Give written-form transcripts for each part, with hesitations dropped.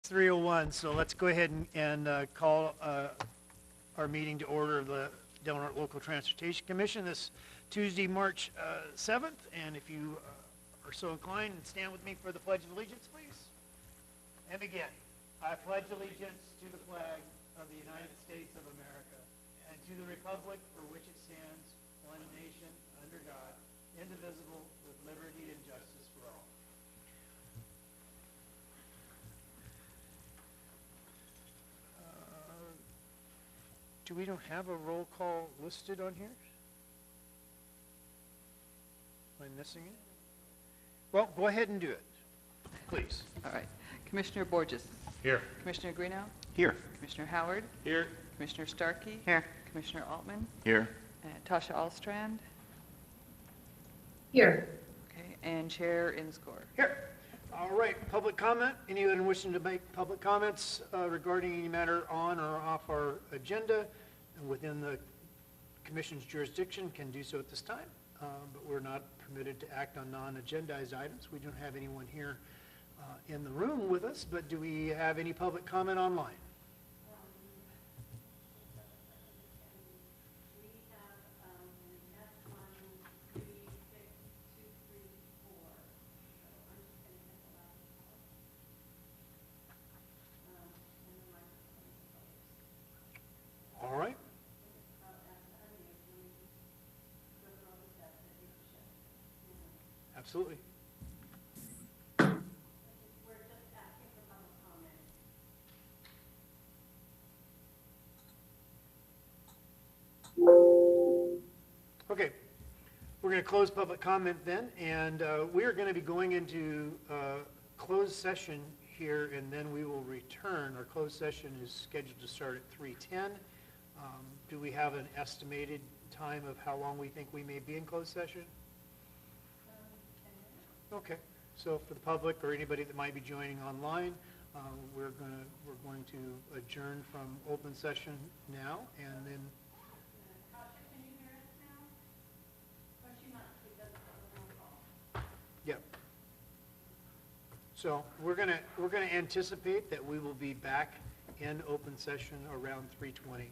3:01, so let's go ahead and call our meeting to order of the Norte Local Transportation Commission this Tuesday, March 7th. And if you are so inclined, stand with me for the Pledge of Allegiance, please. And begin. I pledge allegiance to the flag of the United States of America and to the republic for which it stands, one nation, under God, indivisible, with liberty and justice for all. We don't have a roll call listed on here? Am I missing it? Well, go ahead and do it, please. All right. Commissioner Borges. Here. Commissioner Greeno. Here. Commissioner Howard. Here. Commissioner Starkey. Here. Commissioner Altman. Here. Tasha Alstrand. Here. Okay. And Chair Inscore. Here. All right, public comment. Anyone wishing to make public comments regarding any matter on or off our agenda and within the Commission's jurisdiction can do so at this time, but we're not permitted to act on non-agendized items. We don't have anyone here in the room with us, but do we have any public comment online? All right. Absolutely. Okay, we're going to close public comment then, and we are going to be going into closed session here, and then we will return. Our closed session is scheduled to start at 3:10. Do we have an estimated time of how long we think we may be in closed session? Okay, so for the public or anybody that might be joining online, we're going to adjourn from open session now, and then. Yep. So we're gonna anticipate that we will be back in open session around 3:20.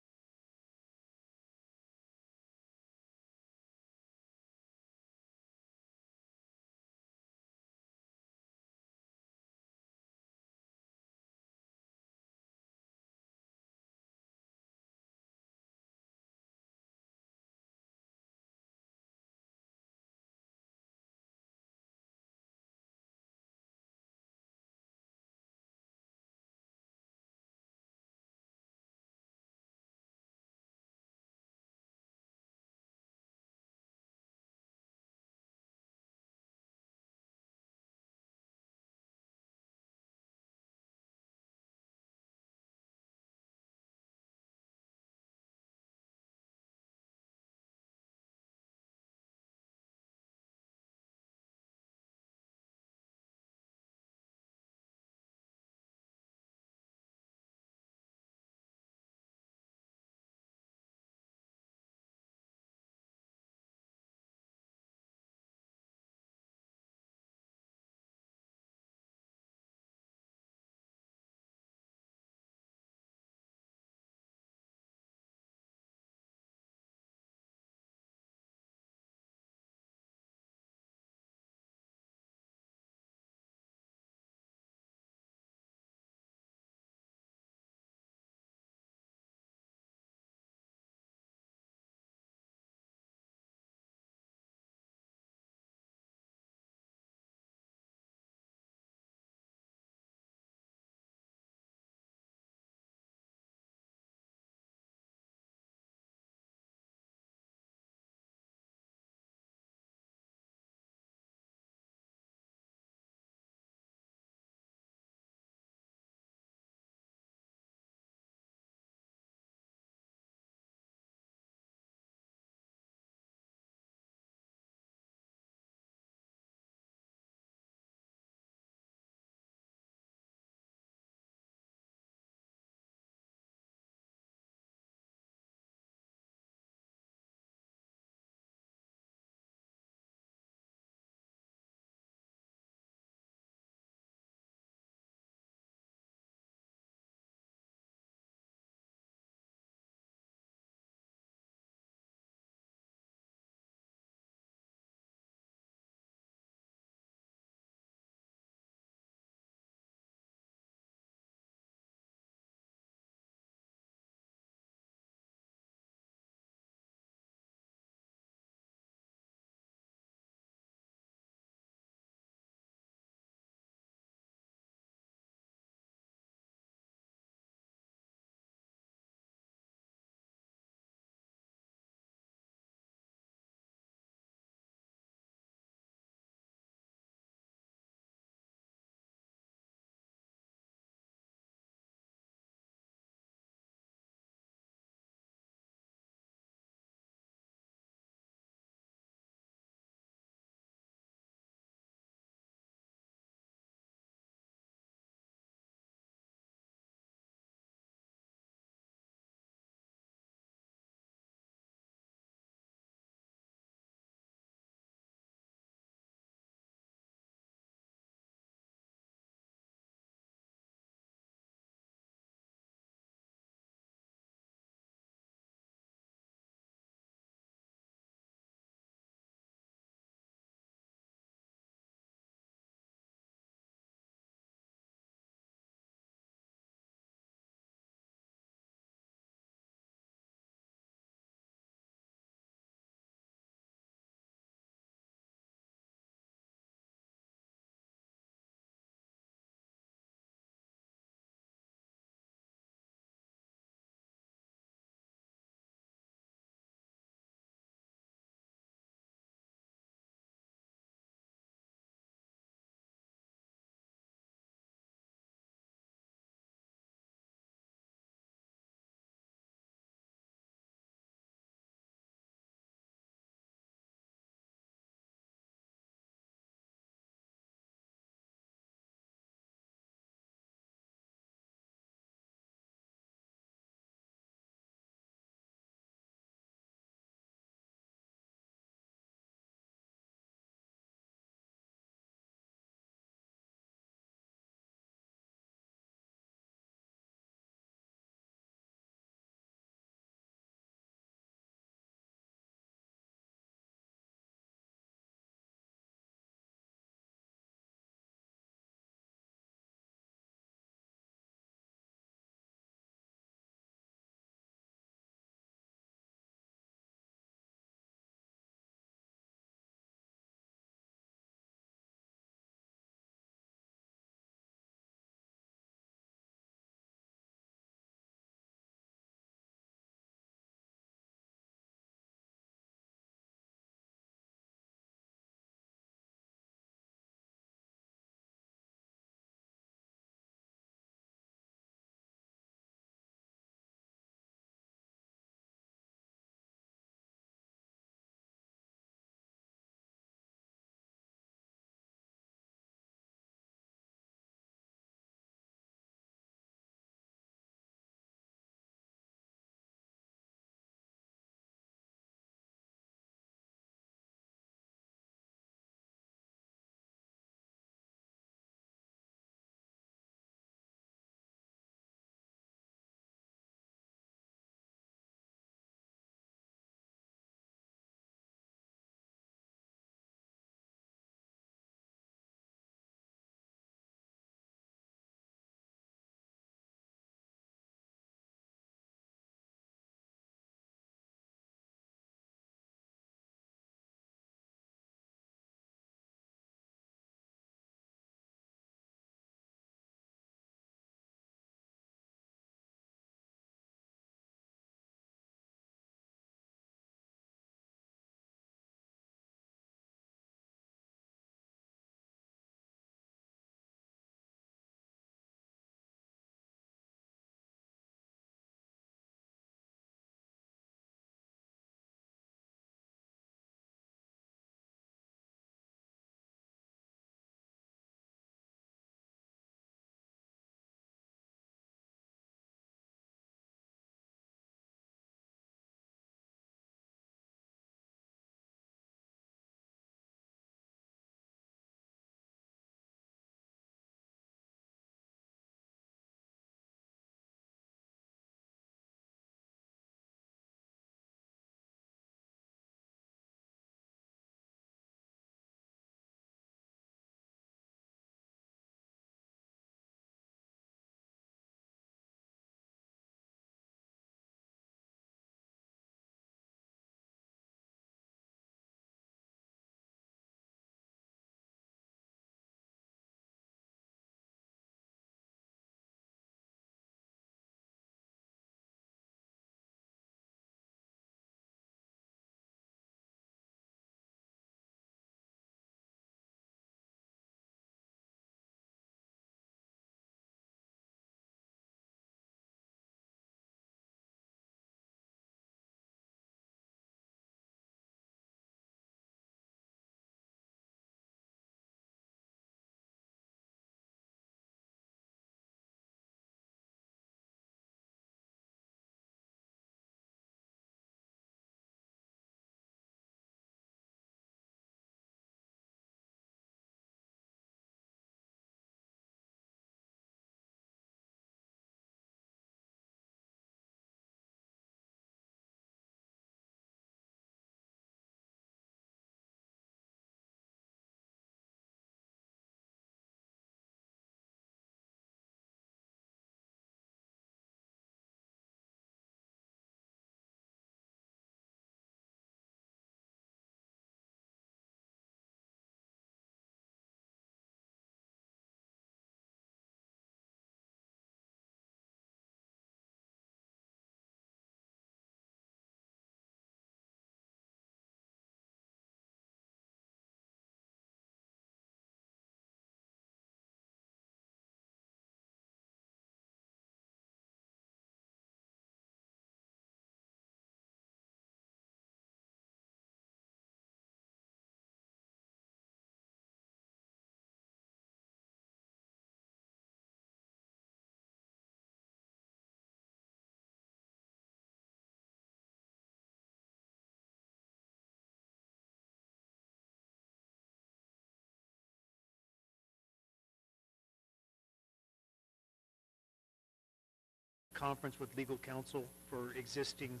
conference with legal counsel for existing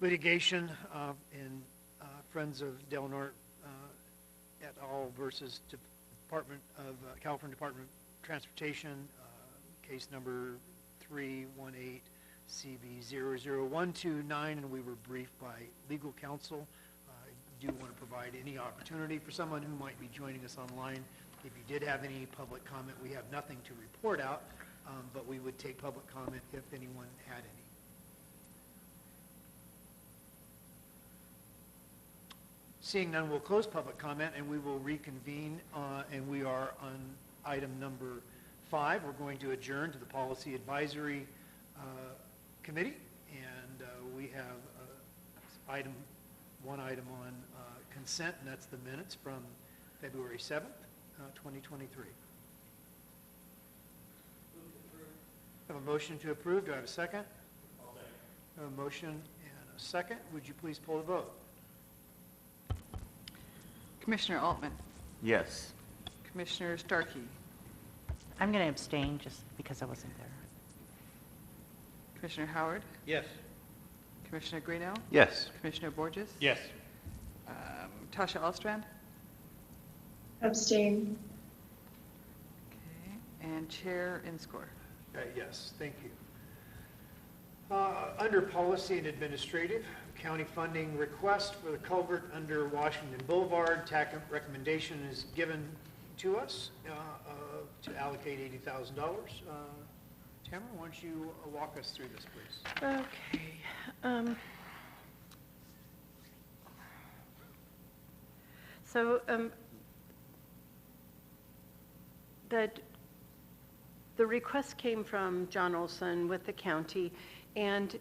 litigation in Friends of Del Norte et al. Versus Department of California Department of Transportation, case number 318CV00129, and we were briefed by legal counsel. I do want to provide any opportunity for someone who might be joining us online. If you did have any public comment, we have nothing to report out, but we would take public comment if anyone had any. Seeing none, we'll close public comment and we will reconvene, and we are on item number 5. We're going to adjourn to the Policy Advisory Committee, and we have one item on consent, and that's the minutes from February 7th, 2023. I have a motion to approve. Do I have a second? I have a motion and a second. Would you please poll the vote? Commissioner Altman, Yes. Commissioner Starkey, I'm going to abstain just because I wasn't there. Commissioner Howard, Yes. Commissioner Greeno, Yes. Commissioner Borges, Yes. Tasha Alstrand, Abstain. okay, and Chair Inscore. Yes, thank you. Under Policy and Administrative, county funding request for the culvert under Washington Boulevard. TAC recommendation is given to us to allocate $80,000. Tamara, why don't you walk us through this, please? Okay. The request came from John Olson with the county, and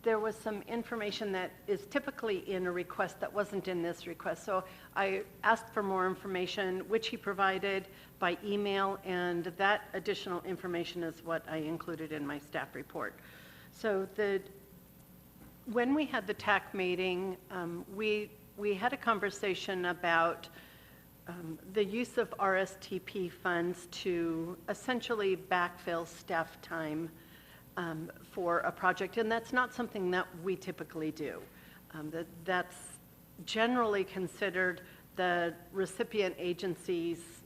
there was some information that is typically in a request that wasn't in this request. So I asked for more information, which he provided by email, and that additional information is what I included in my staff report. So when we had the TAC meeting, we had a conversation about the use of RSTP funds to essentially backfill staff time for a project, and that's not something that we typically do. That's generally considered the recipient agency's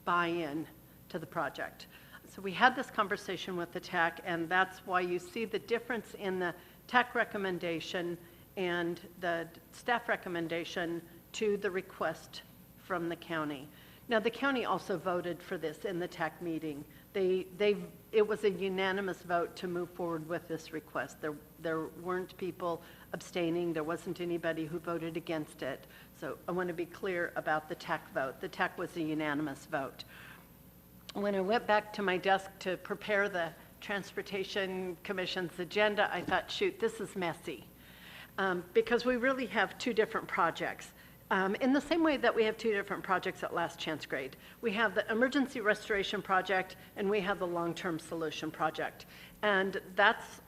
buy-in to the project. So we had this conversation with the TAC, and that's why you see the difference in the TAC recommendation and the staff recommendation to the request from the county. Now, the county also voted for this in the TAC meeting. It was a unanimous vote to move forward with this request. There weren't people abstaining. There wasn't anybody who voted against it. So I want to be clear about the TAC vote. The TAC was a unanimous vote. When I went back to my desk to prepare the Transportation Commission's agenda, I thought, shoot, this is messy. Because we really have two different projects. In the same way that we have two different projects at Last Chance Grade. We have the Emergency Restoration Project and we have the Long-Term Solution Project. And that's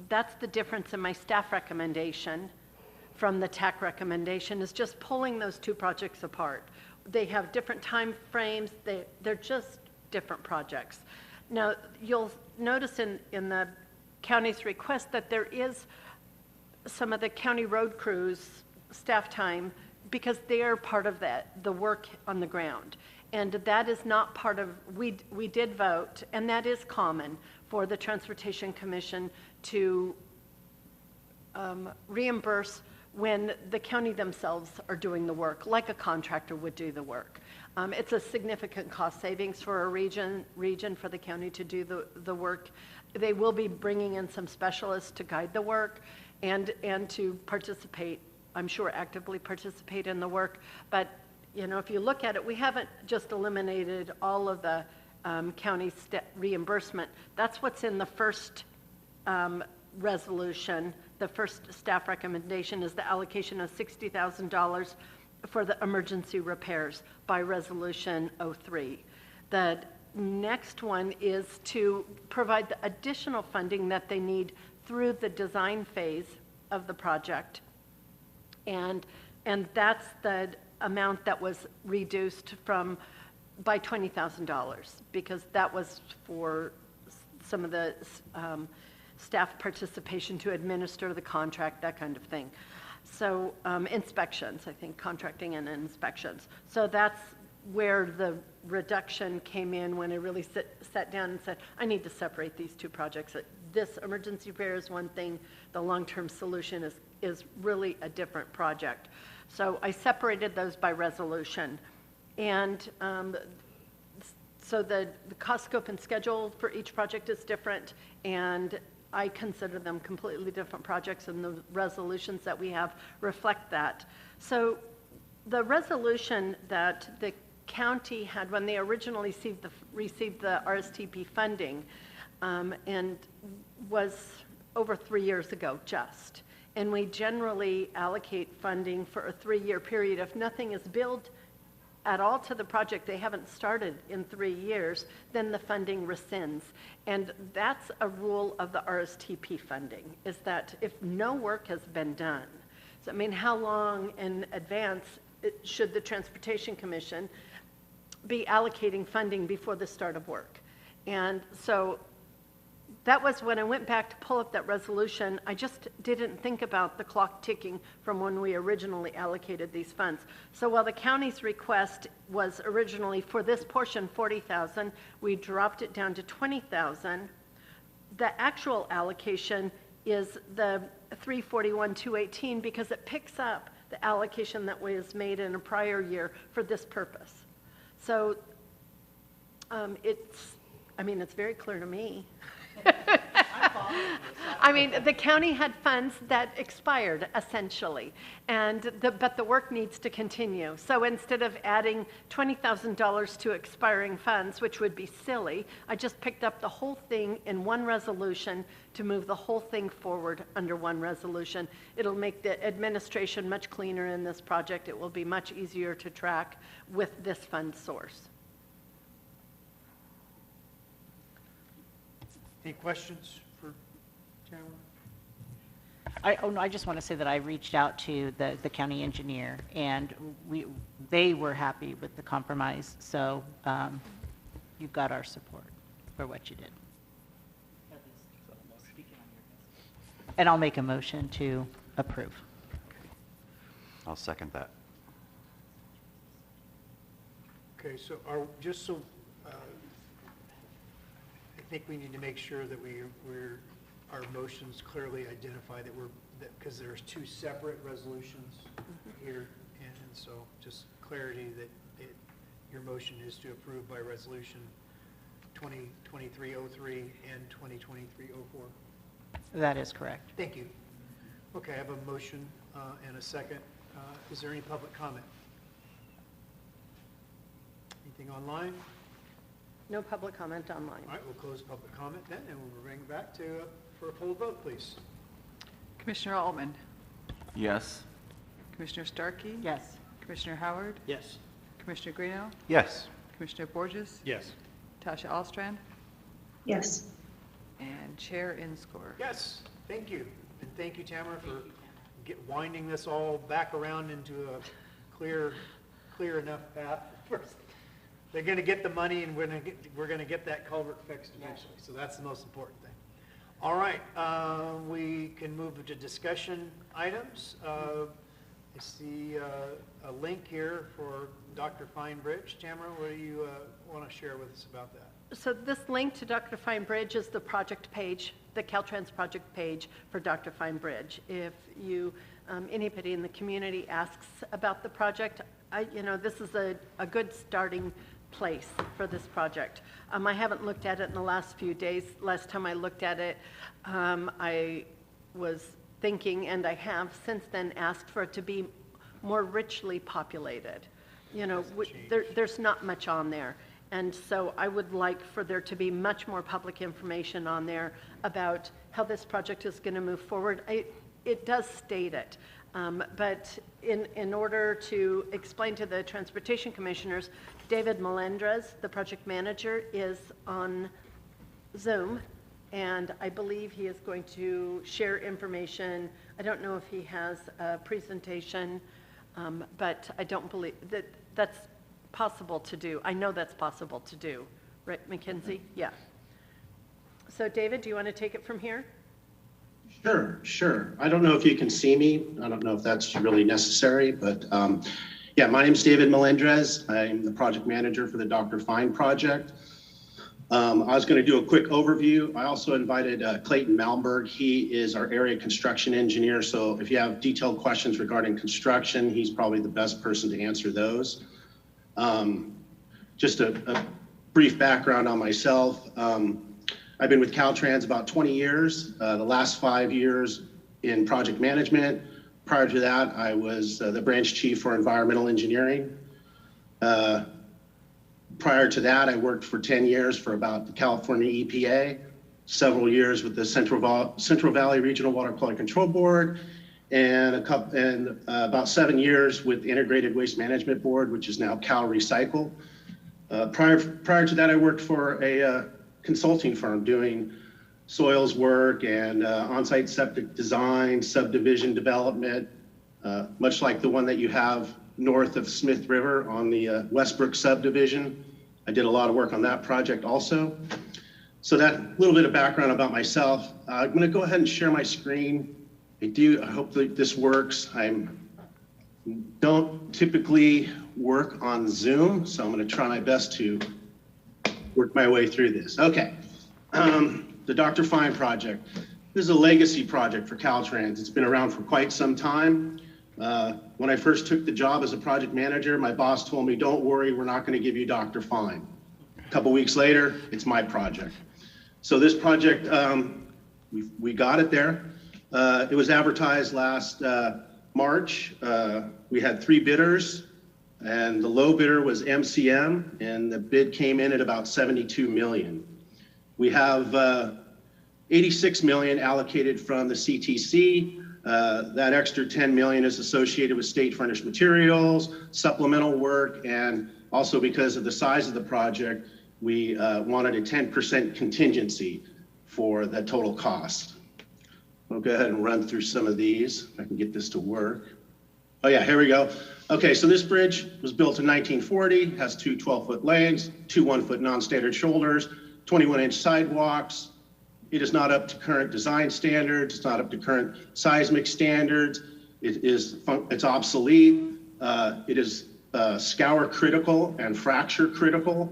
that's the difference in my staff recommendation from the TAC recommendation, is just pulling those two projects apart. They have different time frames. They're just different projects. Now, you'll notice in the county's request that there is some of the county road crews staff time, because they are part of the work on the ground. And that is not part of, we did vote, and that is common for the Transportation Commission to reimburse when the county themselves are doing the work, like a contractor would do the work. It's a significant cost savings for a region for the county to do the work. They will be bringing in some specialists to guide the work and to participate, I'm sure actively participate in the work. But you know, if you look at it, we haven't just eliminated all of the county reimbursement. That's what's in the first resolution. The first staff recommendation is the allocation of $60,000 for the emergency repairs by Resolution 03. The next one is to provide the additional funding that they need through the design phase of the project. And that's the amount that was reduced by $20,000, because that was for some of the staff participation to administer the contract, that kind of thing. So inspections, I think, contracting and inspections. So that's where the reduction came in when I really sat down and said, I need to separate these two projects. This emergency repair is one thing, the long-term solution is really a different project. So I separated those by resolution. And so the cost scope and schedule for each project is different, and I consider them completely different projects, and the resolutions that we have reflect that. So the resolution that the county had when they originally received the RSTP funding, and was over 3 years ago just. And we generally allocate funding for a 3-year period. If nothing is billed at all to the project, they haven't started in 3 years, then the funding rescinds. And that's a rule of the RSTP funding, is that if no work has been done, so I mean, how long in advance should the Transportation Commission be allocating funding before the start of work? And so that was when I went back to pull up that resolution. I just didn't think about the clock ticking from when we originally allocated these funds. So while the county's request was originally for this portion $40,000, we dropped it down to $20,000. The actual allocation is the $341,218 because it picks up the allocation that was made in a prior year for this purpose. So it's very clear to me. I mean, the county had funds that expired, essentially, but the work needs to continue. So instead of adding $20,000 to expiring funds, which would be silly, I just picked up the whole thing in one resolution to move the whole thing forward under one resolution. It'll make the administration much cleaner in this project. It will be much easier to track with this fund source. Any questions for Tamara? I just want to say that I reached out to the county engineer, and they were happy with the compromise, so you've got our support for what you did. And I'll make a motion to approve. I'll second that. Okay, so I think we need to make sure that our motions clearly identify because there's two separate resolutions here, and so just clarity that your motion is to approve by resolution 2023-03 and 2023-04. That is correct. Thank you. Okay, I have a motion and a second. Is there any public comment? Anything online? No public comment online. All right, we'll close public comment then, and we'll bring it back for a poll vote, please. Commissioner Altman, Yes. Commissioner Starkey, Yes. Commissioner Howard, Yes. Commissioner Greeno, Yes. Commissioner Borges, Yes. Tasha Alstrand, Yes. and Chair Inscore. Yes, thank you. And thank you, Tamara, for winding this all back around into a clear enough path. They're going to get the money, and we're going to get that culvert fixed eventually. So that's the most important thing. All right, we can move to discussion items. I see a link here for Dr. Feinbridge. Tamara, what do you want to share with us about that? So this link to Dr. Feinbridge is the project page, the Caltrans project page for Dr. Feinbridge. If anybody in the community asks about the project, this is a good starting place for this project. I haven't looked at it in the last few days. Last time I looked at it, I was thinking, and I have since then asked for it to be more richly populated. There's not much on there. And so I would like for there to be much more public information on there about how this project is going to move forward. It does state it. But in order to explain to the transportation commissioners, David Melendrez, the project manager, is on Zoom, and I believe he is going to share information. I don't know if he has a presentation, but I don't believe that's possible to do. I know that's possible to do. Right, Mackenzie? Yeah. So David, do you want to take it from here? Sure. I don't know if you can see me. I don't know if that's really necessary, but yeah, my name's David Melendrez. I'm the project manager for the Dr. Fine project. I was going to do a quick overview. I also invited Clayton Malmberg. He is our area construction engineer. So if you have detailed questions regarding construction, he's probably the best person to answer those. Just a brief background on myself. I've been with Caltrans about 20 years, the last 5 years in project management. Prior to that, I was the branch chief for environmental engineering. Prior to that, I worked for 10 years for about the California EPA, several years with the Central Valley Regional Water Quality Control Board, and about 7 years with the Integrated Waste Management Board, which is now Cal Recycle. Prior to that, I worked for a consulting firm doing soils work and on-site septic design, subdivision development, much like the one that you have north of Smith River on the Westbrook subdivision. I did a lot of work on that project also. So that little bit of background about myself. I'm going to go ahead and share my screen. I hope that this works. I don't typically work on Zoom, so I'm going to try my best to work my way through this. Okay, the Dr. Fine project. This is a legacy project for Caltrans. It's been around for quite some time. When I first took the job as a project manager, my boss told me, don't worry, we're not going to give you Dr. Fine. A couple weeks later, it's my project. So this project, we got it there. It was advertised last March. We had 3 bidders. And the low bidder was MCM, and the bid came in at about 72 million. We have 86 million allocated from the CTC. That extra 10 million is associated with state furnished materials, supplemental work, and also because of the size of the project, we wanted a 10% contingency for the total cost. I'll go ahead and run through some of these, if I can get this to work. Oh yeah, here we go. Okay, so this bridge was built in 1940, has 2 12-foot lanes, 2 1-foot non-standard shoulders, 21-inch sidewalks. It is not up to current design standards. It's not up to current seismic standards. It's obsolete. It is scour critical and fracture critical,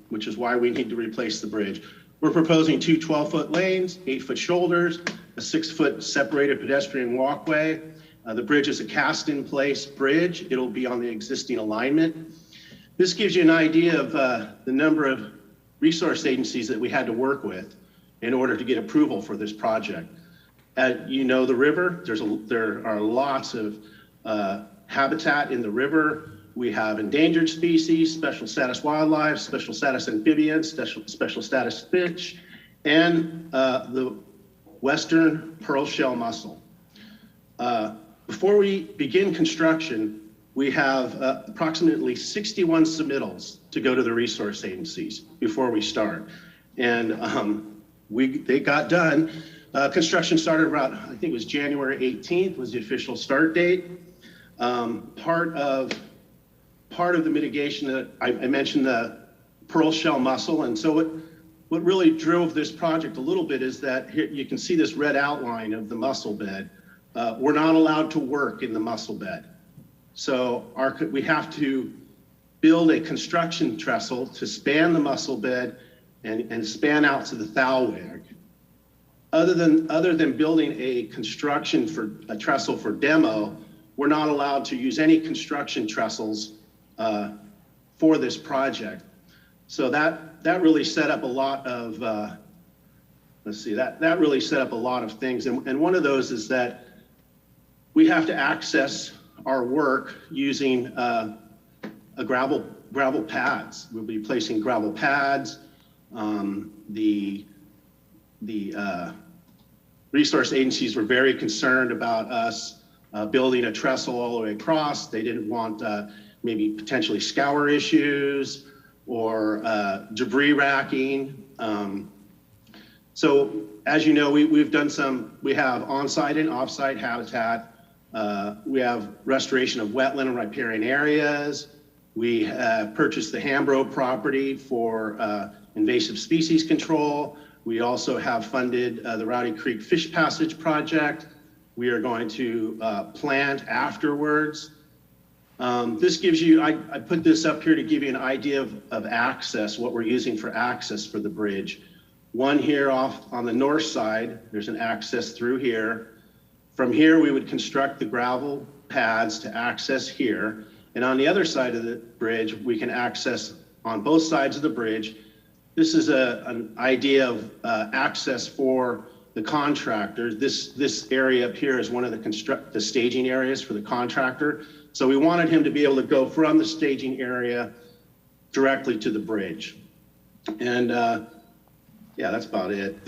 which is why we need to replace the bridge. We're proposing 2 12-foot lanes, 8-foot shoulders, a 6-foot separated pedestrian walkway. The bridge is a cast-in-place bridge. It'll be on the existing alignment. This gives you an idea of the number of resource agencies that we had to work with in order to get approval for this project. You know the river, there are lots of habitat in the river. We have endangered species, special status wildlife, special status amphibians, special status fish, and the western pearl shell mussel. Before we begin construction, we have approximately 61 submittals to go to the resource agencies before we start. And they got done. Construction started around, I think it was January 18th was the official start date. Part of the mitigation that I mentioned the pearl shell mussel. And so what really drove this project a little bit is that here you can see this red outline of the mussel bed. We're not allowed to work in the mussel bed. So we have to build a construction trestle to span the mussel bed and span out to the thowweg. Other than building a trestle for demo, we're not allowed to use any construction trestles for this project. So that really set up a lot of, that really set up a lot of things. And one of those is that we have to access our work using gravel pads. We'll be placing gravel pads. The resource agencies were very concerned about us building a trestle all the way across. They didn't want maybe potentially scour issues or debris racking. So as you know, we have on-site and off-site habitat. We have restoration of wetland and riparian areas. We have purchased the Hambro property for invasive species control. We also have funded the Rowdy Creek Fish Passage project. We are going to plant afterwards. This gives you, I put this up here to give you an idea of access, what we're using for access for the bridge. One here off on the north side, there's an access through here. From here, we would construct the gravel pads to access here. And on the other side of the bridge, we can access on both sides of the bridge. This is an idea of access for the contractor. This area up here is one of the staging areas for the contractor. So we wanted him to be able to go from the staging area directly to the bridge. And yeah, that's about it.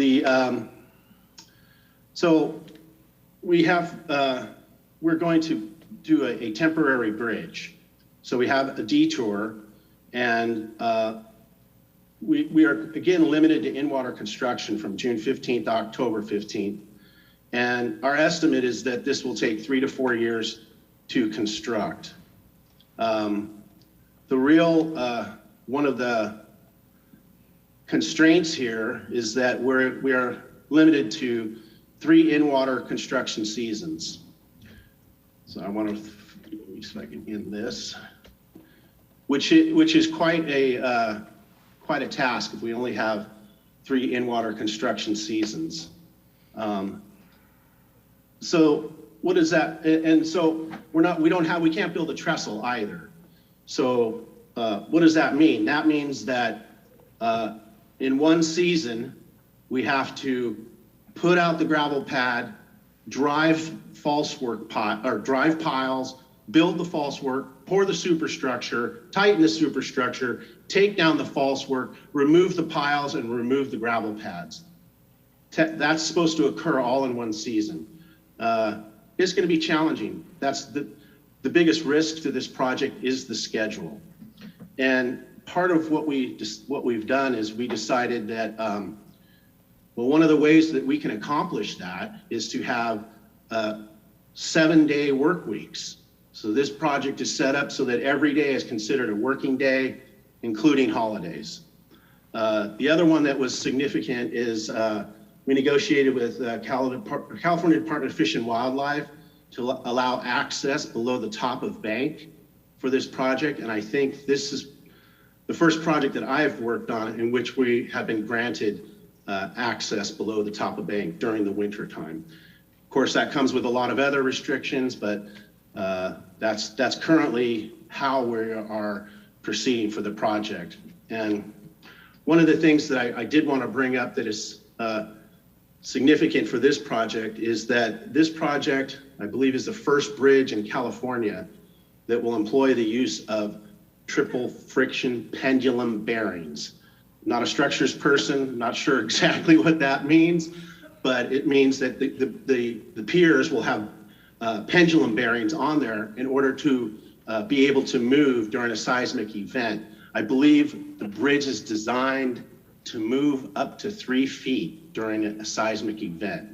So we have, we're going to do a temporary bridge. So we have a detour, and we are, again, limited to in-water construction from June 15th to October 15th. And our estimate is that this will take 3 to 4 years to construct. The real, one of the constraints here is that we are limited to 3 in-water construction seasons. So I want to, let me see if I can end this, which is quite a task if we only have 3 in-water construction seasons. So what is that? And so we can't build a trestle either. So what does that mean? That means that in one season, we have to put out the gravel pad, drive drive piles, build the false work, pour the superstructure, tighten the superstructure, take down the false work, remove the piles, and remove the gravel pads. That's supposed to occur all in one season. It's going to be challenging. That's the biggest risk to this project is the schedule. And part of what we've done is we decided that, well, one of the ways that we can accomplish that is to have 7-day work weeks. So this project is set up so that every day is considered a working day, including holidays. The other one that was significant is we negotiated with California Department of Fish and Wildlife to allow access below the top of bank for this project. And I think this is the first project that I have worked on in which we have been granted access below the top of bank during the winter time. Of course, that comes with a lot of other restrictions, but that's currently how we are proceeding for the project. And one of the things that I did want to bring up that is significant for this project is that this project, I believe, is the first bridge in California that will employ the use of triple friction pendulum bearings. Not a structures person, not sure exactly what that means, but it means that the piers will have pendulum bearings on there in order to be able to move during a seismic event. I believe the bridge is designed to move up to 3 feet during a seismic event.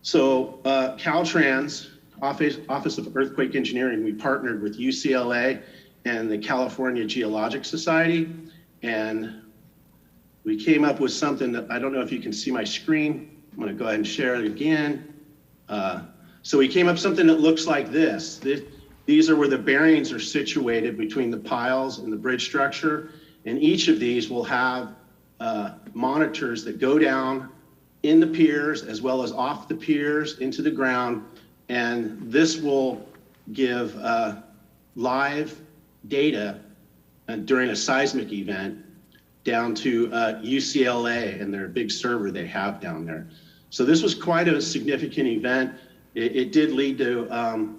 So Caltrans, Office of Earthquake Engineering, we partnered with UCLA and the California Geologic Society, and we came up with something that, I don't know if you can see my screen. I'm gonna go ahead and share it again. So we came up with something that looks like this. These are where the bearings are situated between the piles and the bridge structure. And each of these will have monitors that go down in the piers as well as off the piers into the ground. And this will give live data during a seismic event down to UCLA and their big server they have down there. So this was quite a significant event. It did lead to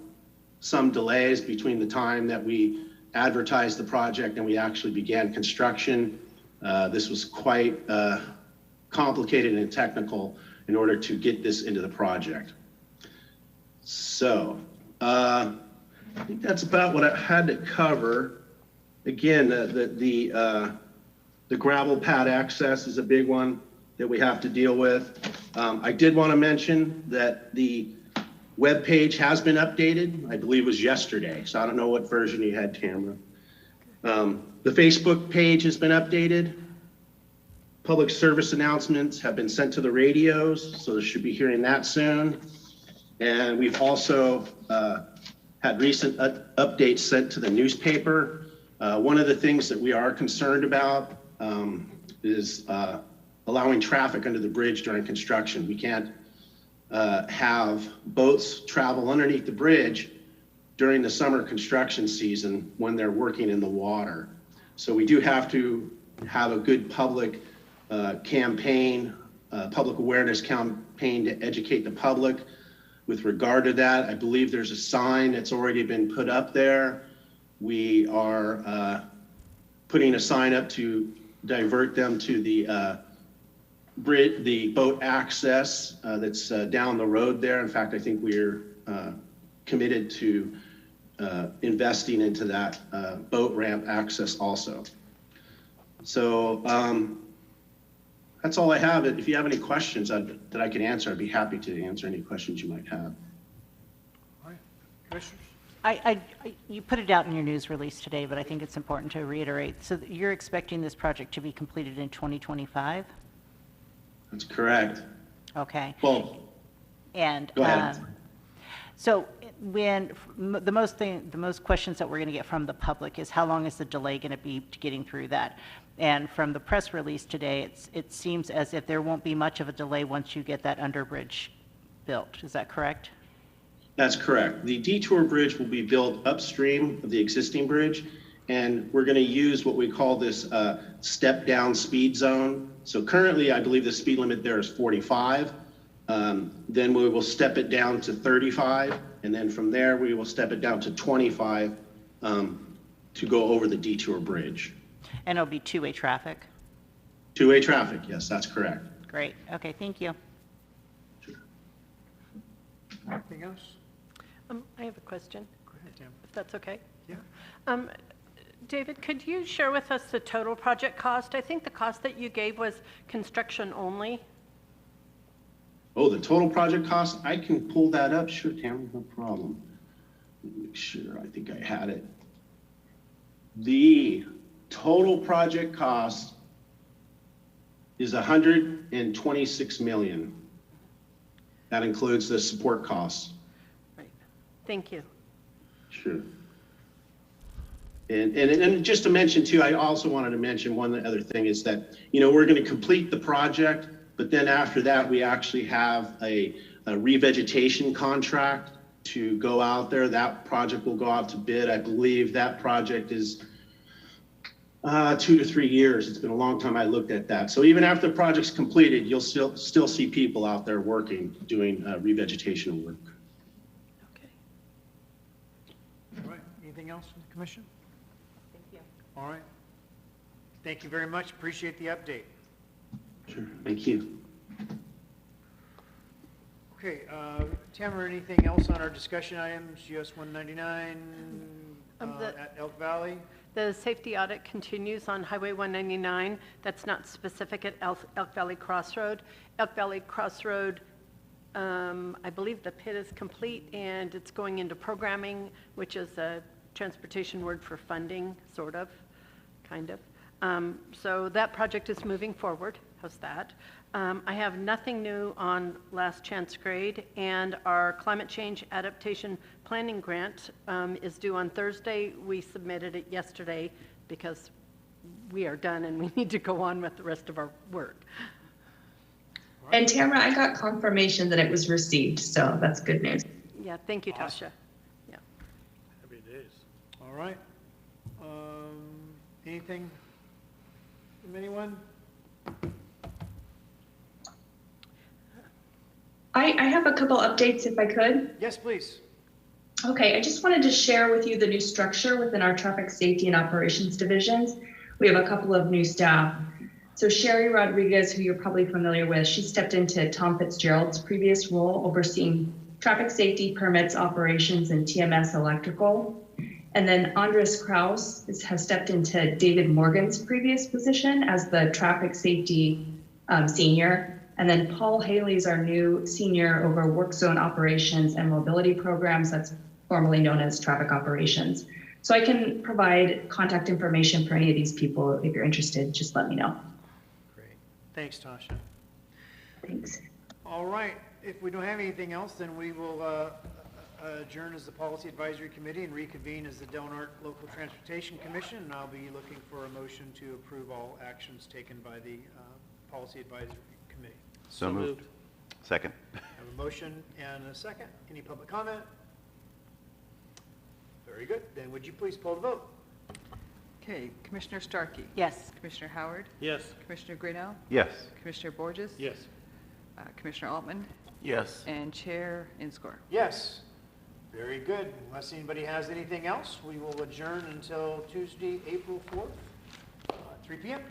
some delays between the time that we advertised the project and we actually began construction. This was quite complicated and technical in order to get this into the project. So I think that's about what I had to cover. Again, the gravel pad access is a big one that we have to deal with. I did want to mention that the web page has been updated. I believe it was yesterday, so I don't know what version you had, Tamara. The Facebook page has been updated. public service announcements have been sent to the radios, so they should be hearing that soon. And we've also had recent updates sent to the newspaper. One of the things that we are concerned about is allowing traffic under the bridge during construction. We can't have boats travel underneath the bridge during the summer construction season when they're working in the water. So we do have to have a good public campaign, public awareness campaign to educate the public with regard to that. I believe there's a sign that's already been put up there. We are putting a sign up to divert them to the bridge, the boat access that's down the road there. In fact, I think we're committed to investing into that boat ramp access also. So that's all I have. If you have any questions that I can answer, I'd be happy to answer any questions you might have. All right, commissioners? You put it out in your news release today, but I think it's important to reiterate. So that you're expecting this project to be completed in 2025? That's correct. Okay. Well, And go ahead. so when the most questions that we're going to get from the public is how long is the delay going to be to getting through that? And from the press release today, it seems as if there won't be much of a delay once you get that underbridge built. Is that correct? That's correct. The detour bridge will be built upstream of the existing bridge, and we're going to use what we call this step down speed zone. So currently, I believe the speed limit there is 45. Then we will step it down to 35, and then from there we will step it down to 25 to go over the detour bridge. And it'll be two-way traffic? Two-way traffic, yes, that's correct. Great. Okay, thank you. Anything else? I have a question, Go ahead, Tim. if that's okay. Yeah. David, could you share with us the total project cost? I think the cost that you gave was construction only. Oh, the total project cost, I can pull that up. Sure, Tamara, no problem. Let me make sure, I think I had it. The total project cost is 126 million. That includes the support costs. Right. Thank you. Sure. And just to mention too, I also wanted to mention one other thing is that, you know, we're going to complete the project, but then after that, we actually have a revegetation contract to go out there. That project will go out to bid. I believe that project is 2 to 3 years. It's been a long time I looked at that. So even after the project's completed, you'll still see people out there working, doing revegetation work. Okay. All right, anything else from the commission? Thank you. All right. Thank you very much. Appreciate the update. Sure, thank you. Okay, Tamara, anything else on our discussion items? US 199 at Elk Valley? The safety audit continues on Highway 199. That's not specific at Elk Valley Crossroad. Elk Valley Crossroad, I believe the pit is complete and it's going into programming, which is a transportation word for funding, sort of, kind of. So that project is moving forward. How's that? I have nothing new on Last Chance Grade, and our climate change adaptation planning grant is due on Thursday. We submitted it yesterday because we are done and we need to go on with the rest of our work. And Tamara, I got confirmation that it was received, so that's good news. Yeah, thank you, Tasha. Yeah. Happy days. All right. Anything from anyone? I have a couple updates if I could. Yes, please. Okay, I just wanted to share with you the new structure within our traffic safety and operations divisions. We have a couple of new staff. So Sherry Rodriguez, who you're probably familiar with, she stepped into Tom Fitzgerald's previous role overseeing traffic safety, permits, operations, and TMS electrical. And then Andres Kraus has stepped into David Morgan's previous position as the traffic safety senior. And then Paul Haley is our new senior over work zone operations and mobility programs. That's formerly known as traffic operations. So I can provide contact information for any of these people. If you're interested, just let me know. Great. Thanks, Tasha. Thanks. All right, if we don't have anything else, then we will adjourn as the Policy Advisory Committee and reconvene as the Norte Local Transportation Commission. And I'll be looking for a motion to approve all actions taken by the Policy Advisory Committee. So moved. Second. I have a motion and a second. Any public comment? Very good. Then would you please poll the vote? Okay, Commissioner Starkey? Yes. Commissioner Howard? Yes. Commissioner Greeno? Yes. Commissioner Borges? Yes. Commissioner Altman? Yes. And Chair Inscore. Yes. Very good. Unless anybody has anything else, we will adjourn until Tuesday, April 4th, 3 p.m.